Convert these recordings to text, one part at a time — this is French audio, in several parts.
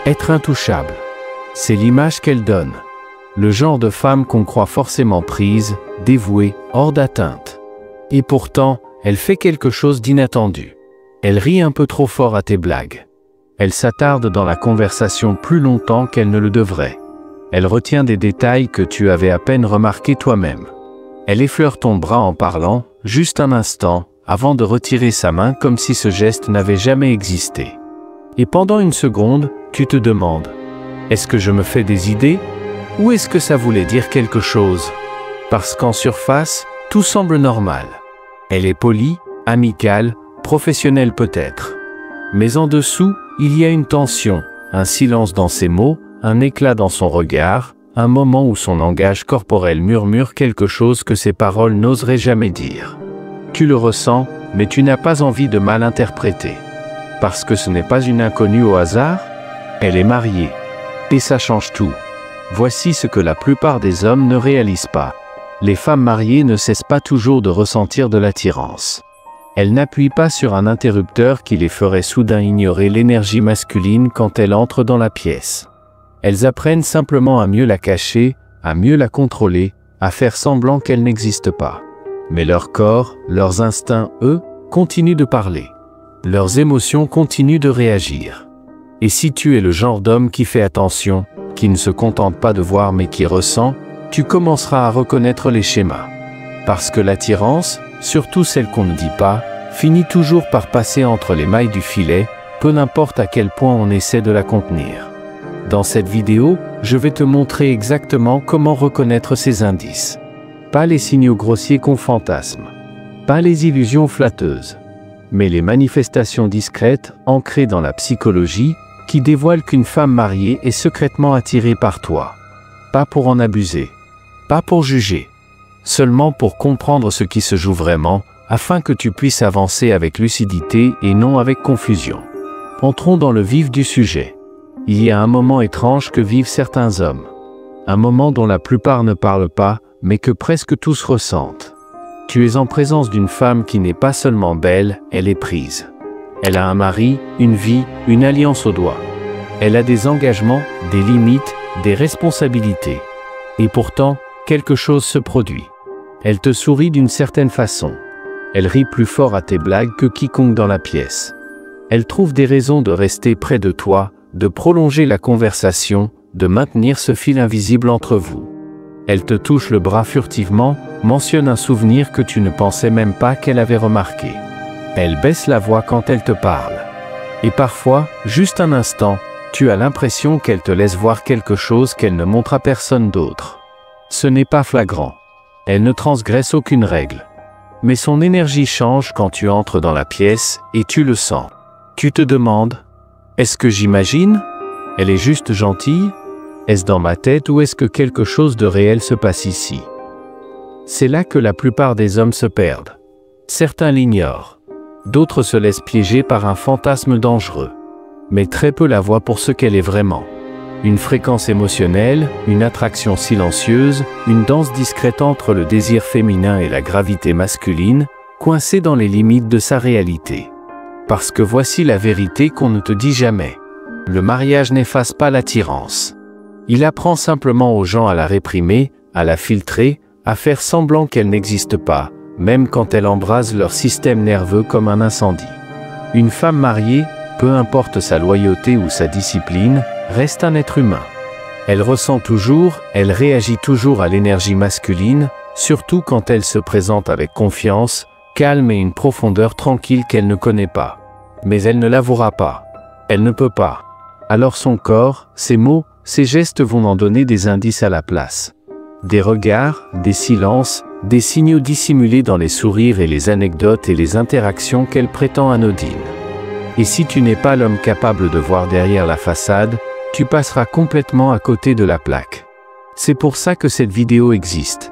Être intouchable. C'est l'image qu'elle donne. Le genre de femme qu'on croit forcément prise, dévouée, hors d'atteinte. Et pourtant, elle fait quelque chose d'inattendu. Elle rit un peu trop fort à tes blagues. Elle s'attarde dans la conversation plus longtemps qu'elle ne le devrait. Elle retient des détails que tu avais à peine remarqués toi-même. Elle effleure ton bras en parlant, juste un instant, avant de retirer sa main comme si ce geste n'avait jamais existé. Et pendant une seconde, tu te demandes, est-ce que je me fais des idées? Ou est-ce que ça voulait dire quelque chose? Parce qu'en surface, tout semble normal. Elle est polie, amicale, professionnelle peut-être. Mais en dessous, il y a une tension, un silence dans ses mots, un éclat dans son regard, un moment où son langage corporel murmure quelque chose que ses paroles n'oseraient jamais dire. Tu le ressens, mais tu n'as pas envie de mal interpréter. Parce que ce n'est pas une inconnue au hasard? Elle est mariée. Et ça change tout. Voici ce que la plupart des hommes ne réalisent pas. Les femmes mariées ne cessent pas toujours de ressentir de l'attirance. Elles n'appuient pas sur un interrupteur qui les ferait soudain ignorer l'énergie masculine quand elle entre dans la pièce. Elles apprennent simplement à mieux la cacher, à mieux la contrôler, à faire semblant qu'elle n'existe pas. Mais leur corps, leurs instincts, eux, continuent de parler. Leurs émotions continuent de réagir. Et si tu es le genre d'homme qui fait attention, qui ne se contente pas de voir mais qui ressent, tu commenceras à reconnaître les schémas. Parce que l'attirance, surtout celle qu'on ne dit pas, finit toujours par passer entre les mailles du filet, peu importe à quel point on essaie de la contenir. Dans cette vidéo, je vais te montrer exactement comment reconnaître ces indices. Pas les signaux grossiers qu'on fantasme. Pas les illusions flatteuses. Mais les manifestations discrètes, ancrées dans la psychologie, qui dévoilent qu'une femme mariée est secrètement attirée par toi. Pas pour en abuser. Pas pour juger. Seulement pour comprendre ce qui se joue vraiment, afin que tu puisses avancer avec lucidité et non avec confusion. Entrons dans le vif du sujet. Il y a un moment étrange que vivent certains hommes. Un moment dont la plupart ne parlent pas, mais que presque tous ressentent. Tu es en présence d'une femme qui n'est pas seulement belle, elle est prise. Elle a un mari, une vie, une alliance au doigt. Elle a des engagements, des limites, des responsabilités. Et pourtant, quelque chose se produit. Elle te sourit d'une certaine façon. Elle rit plus fort à tes blagues que quiconque dans la pièce. Elle trouve des raisons de rester près de toi, de prolonger la conversation, de maintenir ce fil invisible entre vous. Elle te touche le bras furtivement, mentionne un souvenir que tu ne pensais même pas qu'elle avait remarqué. Elle baisse la voix quand elle te parle. Et parfois, juste un instant, tu as l'impression qu'elle te laisse voir quelque chose qu'elle ne montre à personne d'autre. Ce n'est pas flagrant. Elle ne transgresse aucune règle. Mais son énergie change quand tu entres dans la pièce et tu le sens. Tu te demandes, est-ce que j'imagine? Elle est juste gentille? Est-ce dans ma tête ou est-ce que quelque chose de réel se passe ici? C'est là que la plupart des hommes se perdent. Certains l'ignorent. D'autres se laissent piéger par un fantasme dangereux. Mais très peu la voient pour ce qu'elle est vraiment. Une fréquence émotionnelle, une attraction silencieuse, une danse discrète entre le désir féminin et la gravité masculine, coincée dans les limites de sa réalité. Parce que voici la vérité qu'on ne te dit jamais. Le mariage n'efface pas l'attirance. Il apprend simplement aux gens à la réprimer, à la filtrer, à faire semblant qu'elle n'existe pas, même quand elle embrase leur système nerveux comme un incendie. Une femme mariée, peu importe sa loyauté ou sa discipline, reste un être humain. Elle ressent toujours, elle réagit toujours à l'énergie masculine, surtout quand elle se présente avec confiance, calme et une profondeur tranquille qu'elle ne connaît pas. Mais elle ne l'avouera pas. Elle ne peut pas. Alors son corps, ses mots, ses gestes vont en donner des indices à la place. Des regards, des silences, des signaux dissimulés dans les sourires et les anecdotes et les interactions qu'elle prétend anodines. Et si tu n'es pas l'homme capable de voir derrière la façade, tu passeras complètement à côté de la plaque. C'est pour ça que cette vidéo existe.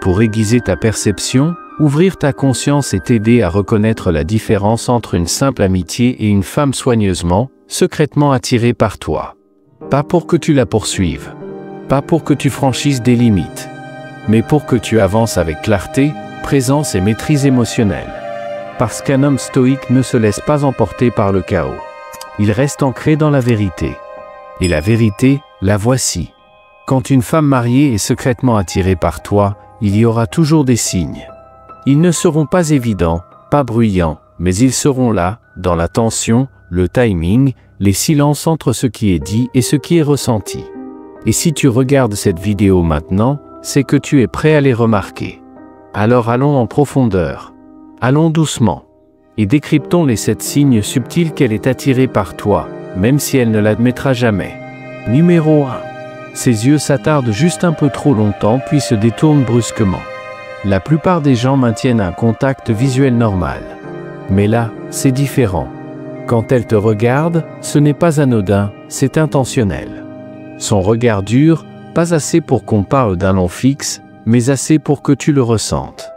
Pour aiguiser ta perception, ouvrir ta conscience et t'aider à reconnaître la différence entre une simple amitié et une femme soigneusement, secrètement attirée par toi. Pas pour que tu la poursuives. Pas pour que tu franchisses des limites. Mais pour que tu avances avec clarté, présence et maîtrise émotionnelle. Parce qu'un homme stoïque ne se laisse pas emporter par le chaos. Il reste ancré dans la vérité. Et la vérité, la voici. Quand une femme mariée est secrètement attirée par toi, il y aura toujours des signes. Ils ne seront pas évidents, pas bruyants, mais ils seront là, dans la tension, le timing, les silences entre ce qui est dit et ce qui est ressenti. Et si tu regardes cette vidéo maintenant, c'est que tu es prêt à les remarquer. Alors allons en profondeur. Allons doucement. Et décryptons les 7 signes subtils qu'elle est attirée par toi, même si elle ne l'admettra jamais. Numéro 1. Ses yeux s'attardent juste un peu trop longtemps puis se détournent brusquement. La plupart des gens maintiennent un contact visuel normal. Mais là, c'est différent. Quand elle te regarde, ce n'est pas anodin, c'est intentionnel. Son regard dure, pas assez pour qu'on parle d'un long fixe, mais assez pour que tu le ressentes.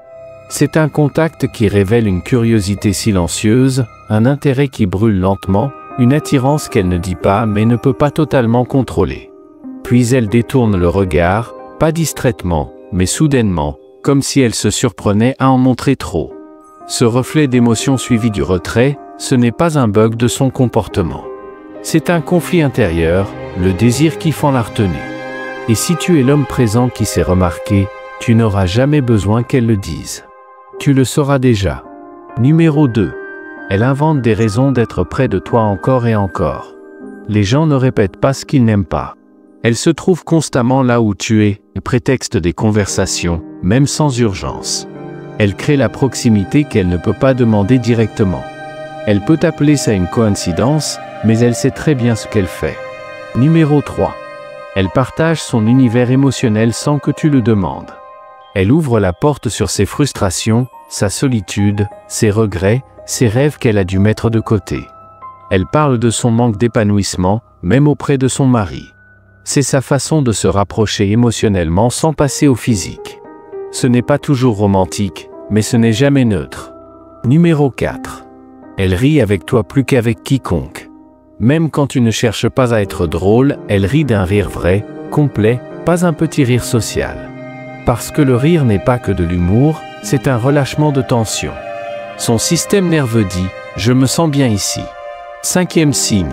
C'est un contact qui révèle une curiosité silencieuse, un intérêt qui brûle lentement, une attirance qu'elle ne dit pas mais ne peut pas totalement contrôler. Puis elle détourne le regard, pas distraitement, mais soudainement, comme si elle se surprenait à en montrer trop. Ce reflet d'émotion suivi du retrait, ce n'est pas un bug de son comportement. C'est un conflit intérieur, le désir qui fend la retenue. Et si tu es l'homme présent qui s'est remarqué, tu n'auras jamais besoin qu'elle le dise. Tu le sauras déjà. Numéro 2. Elle invente des raisons d'être près de toi encore et encore. Les gens ne répètent pas ce qu'ils n'aiment pas. Elle se trouve constamment là où tu es, et prétexte des conversations, même sans urgence. Elle crée la proximité qu'elle ne peut pas demander directement. Elle peut appeler ça une coïncidence, mais elle sait très bien ce qu'elle fait. Numéro 3. Elle partage son univers émotionnel sans que tu le demandes. Elle ouvre la porte sur ses frustrations, sa solitude, ses regrets, ses rêves qu'elle a dû mettre de côté. Elle parle de son manque d'épanouissement, même auprès de son mari. C'est sa façon de se rapprocher émotionnellement sans passer au physique. Ce n'est pas toujours romantique, mais ce n'est jamais neutre. Numéro 4. Elle rit avec toi plus qu'avec quiconque. Même quand tu ne cherches pas à être drôle, elle rit d'un rire vrai, complet, pas un petit rire social. Parce que le rire n'est pas que de l'humour, c'est un relâchement de tension. Son système nerveux dit « Je me sens bien ici ». 5e signe.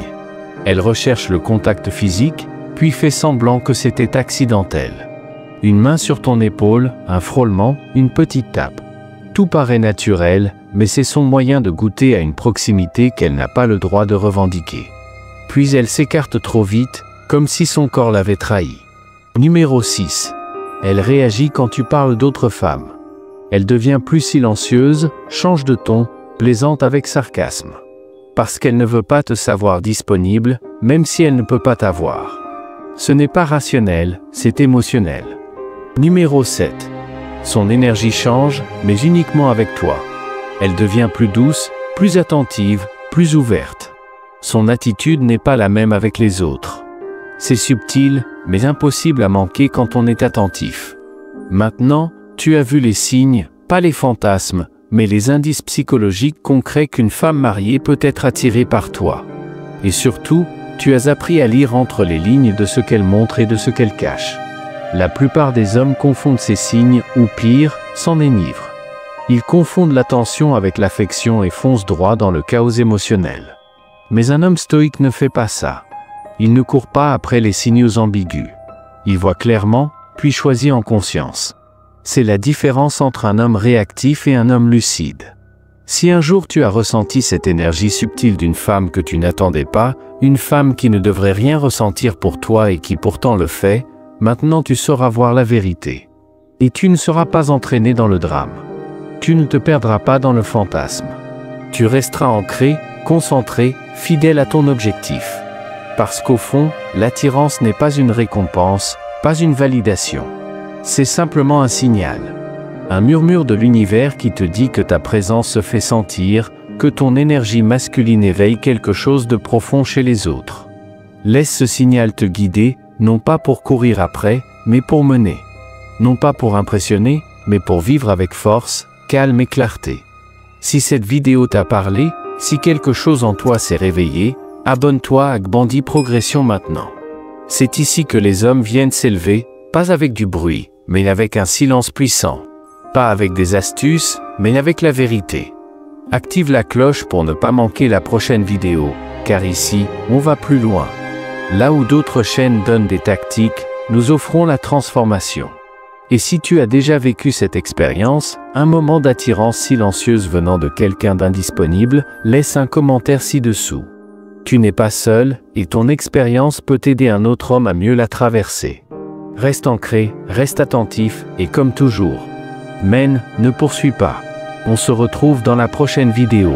Elle recherche le contact physique, puis fait semblant que c'était accidentel. Une main sur ton épaule, un frôlement, une petite tape. Tout paraît naturel, mais c'est son moyen de goûter à une proximité qu'elle n'a pas le droit de revendiquer. Puis elle s'écarte trop vite, comme si son corps l'avait trahi. Numéro 6. Elle réagit quand tu parles d'autres femmes. Elle devient plus silencieuse, change de ton, plaisante avec sarcasme. Parce qu'elle ne veut pas te savoir disponible, même si elle ne peut pas t'avoir. Ce n'est pas rationnel, c'est émotionnel. Numéro 7. Son énergie change, mais uniquement avec toi. Elle devient plus douce, plus attentive, plus ouverte. Son attitude n'est pas la même avec les autres. C'est subtil, mais impossible à manquer quand on est attentif. Maintenant, tu as vu les signes, pas les fantasmes, mais les indices psychologiques concrets qu'une femme mariée peut être attirée par toi. Et surtout, tu as appris à lire entre les lignes de ce qu'elle montre et de ce qu'elle cache. La plupart des hommes confondent ces signes, ou pire, s'en enivrent. Ils confondent l'attention avec l'affection et foncent droit dans le chaos émotionnel. Mais un homme stoïque ne fait pas ça. Il ne court pas après les signaux ambigus. Il voit clairement, puis choisit en conscience. C'est la différence entre un homme réactif et un homme lucide. Si un jour tu as ressenti cette énergie subtile d'une femme que tu n'attendais pas, une femme qui ne devrait rien ressentir pour toi et qui pourtant le fait, maintenant tu sauras voir la vérité. Et tu ne seras pas entraîné dans le drame. Tu ne te perdras pas dans le fantasme. Tu resteras ancré, concentré, fidèle à ton objectif. Parce qu'au fond, l'attirance n'est pas une récompense, pas une validation. C'est simplement un signal. Un murmure de l'univers qui te dit que ta présence se fait sentir, que ton énergie masculine éveille quelque chose de profond chez les autres. Laisse ce signal te guider, non pas pour courir après, mais pour mener. Non pas pour impressionner, mais pour vivre avec force, calme et clarté. Si cette vidéo t'a parlé, si quelque chose en toi s'est réveillé, abonne-toi à Gbandi Progression maintenant. C'est ici que les hommes viennent s'élever, pas avec du bruit, mais avec un silence puissant. Pas avec des astuces, mais avec la vérité. Active la cloche pour ne pas manquer la prochaine vidéo, car ici, on va plus loin. Là où d'autres chaînes donnent des tactiques, nous offrons la transformation. Et si tu as déjà vécu cette expérience, un moment d'attirance silencieuse venant de quelqu'un d'indisponible, laisse un commentaire ci-dessous. Tu n'es pas seul, et ton expérience peut aider un autre homme à mieux la traverser. Reste ancré, reste attentif, et comme toujours, mène, ne poursuis pas. On se retrouve dans la prochaine vidéo.